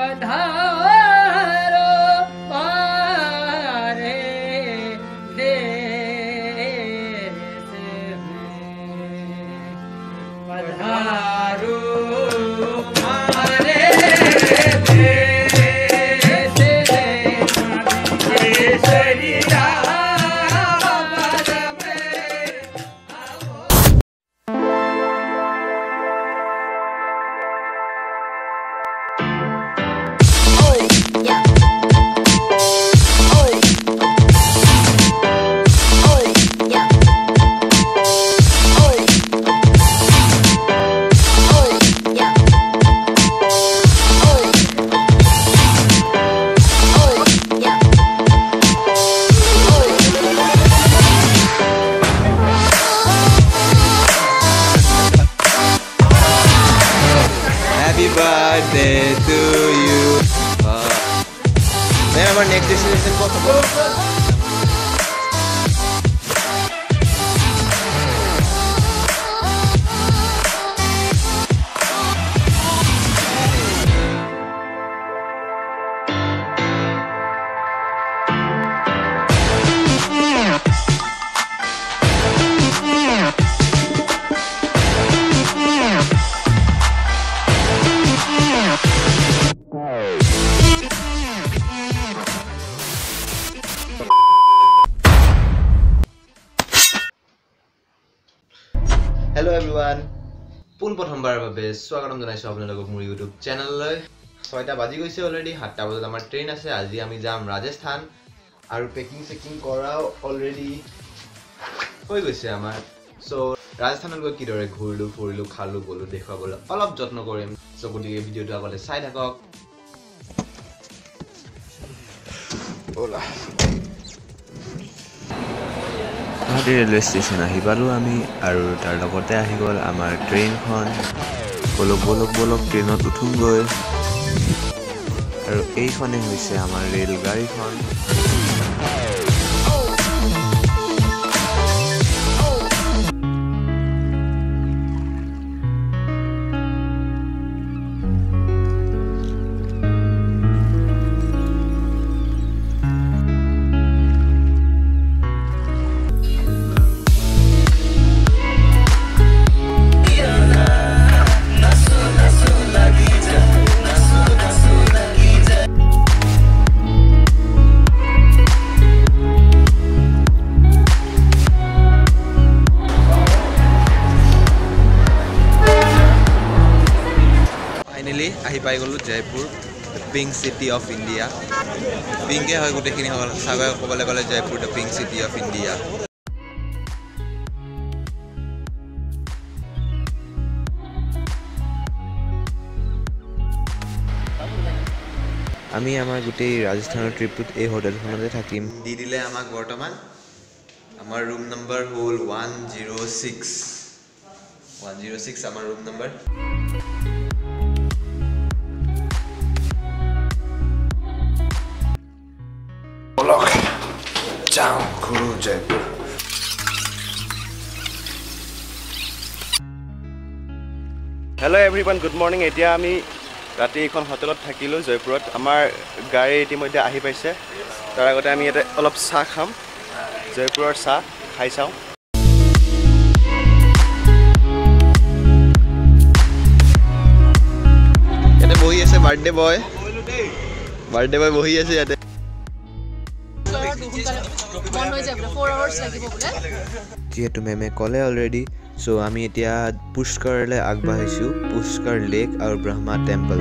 पधारो पारे देश में पधारो पारे देश में birthday to you. Our next destination possible. Hello everyone. পুন প্ৰথমবাৰৰ বাবে স্বাগতম জনাইছো আপোনালোকক মোৰ YouTube চেনেললৈ 6টা বাজি গৈছে অলৰেডি 7টা বজাত আমাৰ ট্ৰেইন আছে আজি আমি যাম ৰাজস্থান আৰু পেকিং চেকিং কৰাও অলৰেডি হৈ গৈছে আমাৰ সো ৰাজস্থানত গৈ কিদৰে ঘূৰিলো ফুৰিলো খালো বলো দেখাবলৈ অলপ যত্ন কৰিম সো গতিকে ভিডিওটো আগলৈ চাই থাকক ওলা रेलवे स्टेशन आहिबालु आमी आरु तार लगते आहि गल आमार ट्रेन खन बोलक बोलक बोलक ट्रेनत उठुम गय आरु एइखने होइसे आमार रेल गाड़ी खन আহি পাই গলো Jaipur pink city of India পিংকে হয় গুটেখিনি হল সাগৰ কবলে গলে Jaipur the pink city of India আমি আমাৰ গুটেই ৰাজস্থানৰ ট্ৰিপটোত এই হোটেলখনতে থাকিম দি দিলে আমাক বৰ্তমান আমাৰ ৰুম নম্বৰ হল 106 আমাৰ room number Ciao, Guru Jaipur. Hello everyone, good morning. Etia ami rati ekhon hotelot thakilo Jaipurot. Amar gari itimodhe ahi paise. Tar agote ami ete olop cha kham. Jaipuror cha khai chao. Ete bohi ase birthday boy. Birthday boy bohi ase ete. যেহেতু মেমে কলে already so আমি এতিয়া পুষ্কৰলে আগবাঢ়িছো Pushkar lake আৰু Brahma temple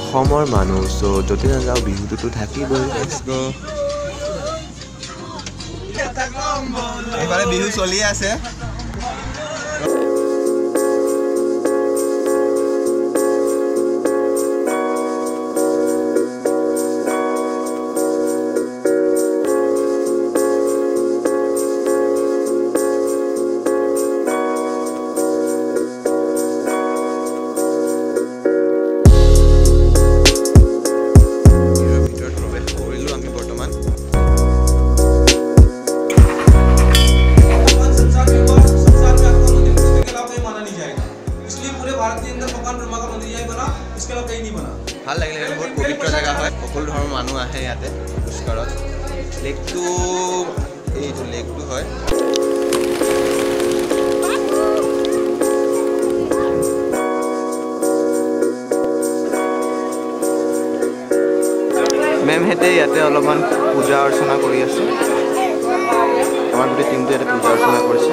অসমৰ মানুহ so যতে নাযাও বিহুটো থাকিবই লেটস গো এবাৰে বিহু চলি আছে সকলো ধৰণৰ মানুহ আহে ইয়াতে পুষ্কৰত লেকটো এইটো লেকটো হয় মেমহেঁতে ইয়াতে অলপমান পূজা অৰ্চনা কৰি আছে আমাৰ গোটেই টিমটো ইয়াতে পূজা অৰ্চনা কৰিছে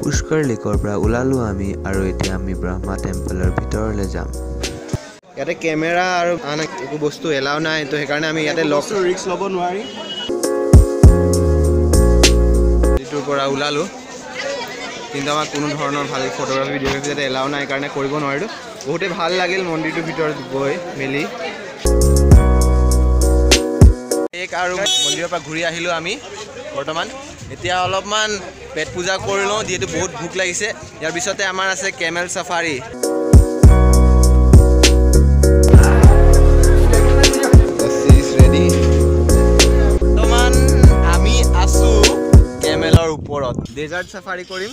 পুষ্কৰ লেকৰ পৰা ওলালো আমি আৰু এতিয়া আমি ব্ৰহ্মা টেম্পলৰ ভিতৰলৈ যাম ইয়াতে কেমেৰা আৰু আন একো বস্তু এলাও নাই তো সেইকাৰণে আমি ইয়াতে ৰিস্ক ল'ব নোৱাৰি যিটোৰ পৰা ওলালো কিন্তু আমাক কোনো ধৰণৰ ভাল ফটোগ্ৰাফী ভিডিঅ'গ্ৰাফী যাতে এলাও নাই কাৰণে কৰিব নোৱাৰিলোঁ বহুতে ভাল লাগিল মন্দিৰটোৰ ভিতৰত গৈ মেলি এক আৰু মন্দিৰৰ পৰা ঘূৰি আহিলোঁ আমি বৰ্তমান এতিয়া অলপমান পেট পূজা কৰি লওঁ যিহেতু বহুত ভোক লাগিছে ইয়াৰ পিছতে আমাৰ আছে কেমেল চাফাৰী বৰ্তমান আমি আছোঁ কেমেলৰ ওপৰত ডেজাৰ্ট চাফাৰী কৰিম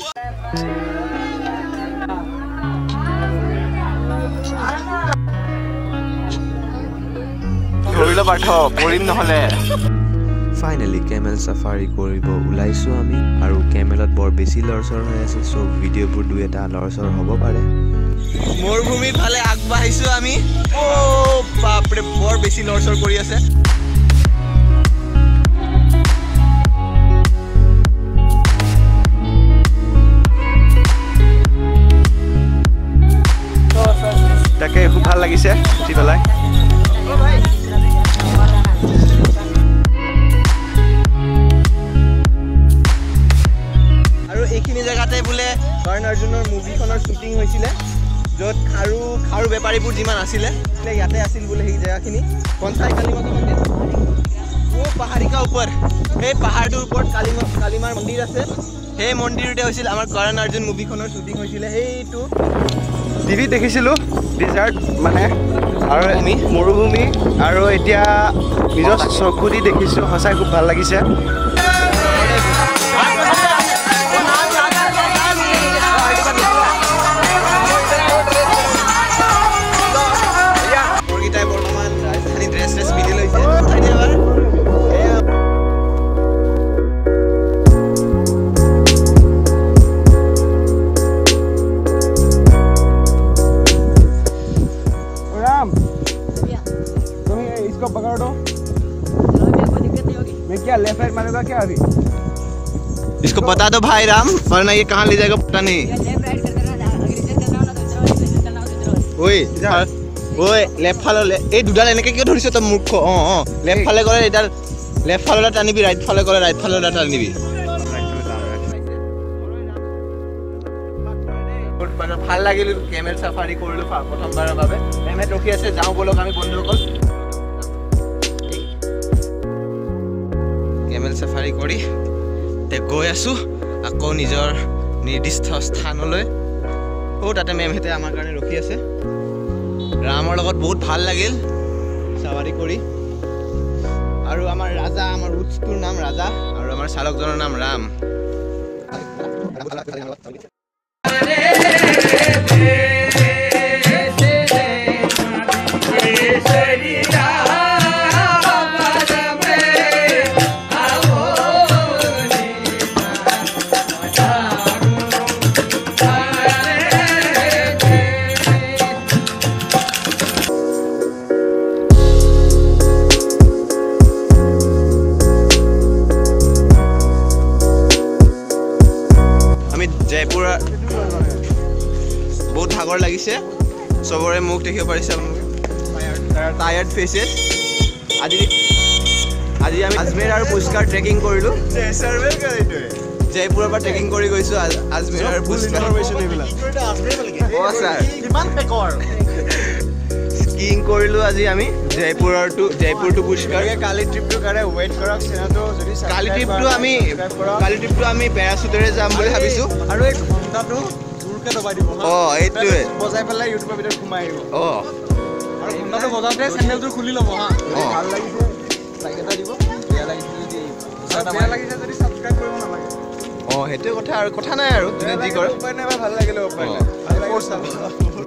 ধৰিল পাৰ্থ কৰিম নহ'লে ফাইনেলি কেমেল চাফাৰী কৰিব ওলাইছোঁ আমি আৰু কেমেলত বৰ বেছি লৰচৰ হৈ আছে চ' ভিডিঅ'বোৰ দুই এটা লৰচৰ হ'ব পাৰে মৰুভূমিৰ ফালে আগবাঢ়িছোঁ আমি বাপৰে বৰ বেছি লৰচৰ কৰি আছে তাকে খুব ভাল লাগিছে উঠি পেলাই আৰু এইখিনি জেগাতে বোলে কৰ্ণ অৰ্জুনৰ মুভিখনৰ শ্বুটিং হৈছিলে য'ত খাৰু বেপাৰীবোৰ যিমান আছিলে ইয়াতে আছিল বোলে সেই জেগাখিনি পঞ্চায়ত পাহাৰিকা ওপৰ সেই পাহাৰটোৰ ওপৰত কালিমাৰ মন্দিৰ আছে সেই মন্দিৰতে হৈছিল আমাৰ কৰ্ণ অৰ্জুন মুভিখনৰ শ্বুটিং হৈছিলে সেইটো টিভিত দেখিছিলোঁ ডেজাৰ্ট মানে আৰু আমি মৰুভূমি আৰু এতিয়া নিজৰ চকু দি দেখিছোঁ সঁচাই খুব ভাল লাগিছে বৰ্তমান ৰাজধানী ড্ৰেছ পিন্ধি লৈছে इसको पकड़ दो मैं क्या लेफ्ट राइट मारूंगा क्या अभी इसको बता दो भाई राम वरना ये कहाँ ले जाएगा पता नहीं ओए लेफ्ट फाले এই দুডাল এনেকে কিয় ধৰিছ তই মূৰ্খ লেফ্ট ফালে গ'লে এডাল লেফ্ট ফালে টানিবি ৰাইট ফালে গ'লে ৰাইট ফালে টানিবি ভাল লাগিল কেমেল চাফাৰী কৰিলোঁ প্ৰথমবাৰৰ বাবে মেমহেঁত ৰখি আছে যাওঁ বলক আমি বন্ধুসকল কেমেল চাফাৰী কৰি গৈ আছোঁ আকৌ নিজৰ নিৰ্দিষ্ট স্থানলৈ তাতে মেমহেঁতে আমাৰ কাৰণে ৰখি আছে ৰামৰ লগত বহুত ভাল লাগিল চাৱাৰী কৰি আৰু আমাৰ ৰাজা আমাৰ উৎসটোৰ নাম ৰাজা আৰু আমাৰ চালকজনৰ নাম ৰাম জয়পুৰ বহুত ভাগৰ লাগিছে চবৰে মুখ দেখিব পাৰিছে টায়াৰ্ড ফেচেছ আজি আমি আজমেৰ আৰু পুষ্কাৰ ট্ৰেকিং কৰিলোঁ জয়পুৰৰ পৰা ট্ৰেকিং কৰি গৈছোঁ আজমেৰ আৰু পুষ্কাৰ স্কিং কৰিলোঁ আজি আমি জয়পুৰ টু পুষ্কাৰ কালি ট্ৰিপটোৰ কাৰণে ৱেইট কৰক চেনেলটো যদি কালি ট্ৰিপটো আমি পেৰাচুটেৰে যাম বুলি ভাবিছোঁ আৰু এই ঘণ্টাটো জোৰকৈ দবাই দিব এইটোৱে বজাই পেলাই ইউটিউবৰ ভিতৰত সোমাই আহিব আৰু ঘণ্টাটো বজাওঁতে চেনেলটো খুলি ল'ব ভাল লাগিছে লাইক এটা দিব বেয়া লাগিছে যদি বেয়া লাগিছে যদি সাবস্ক্ৰাইব কৰিব নালাগে অঁ সেইটোৱে কথা আৰু কথা নাই আৰু যোনে যি কৰে উপায় নাই বা ভাল লাগিলে উপায় নাই ভাল লাগিলে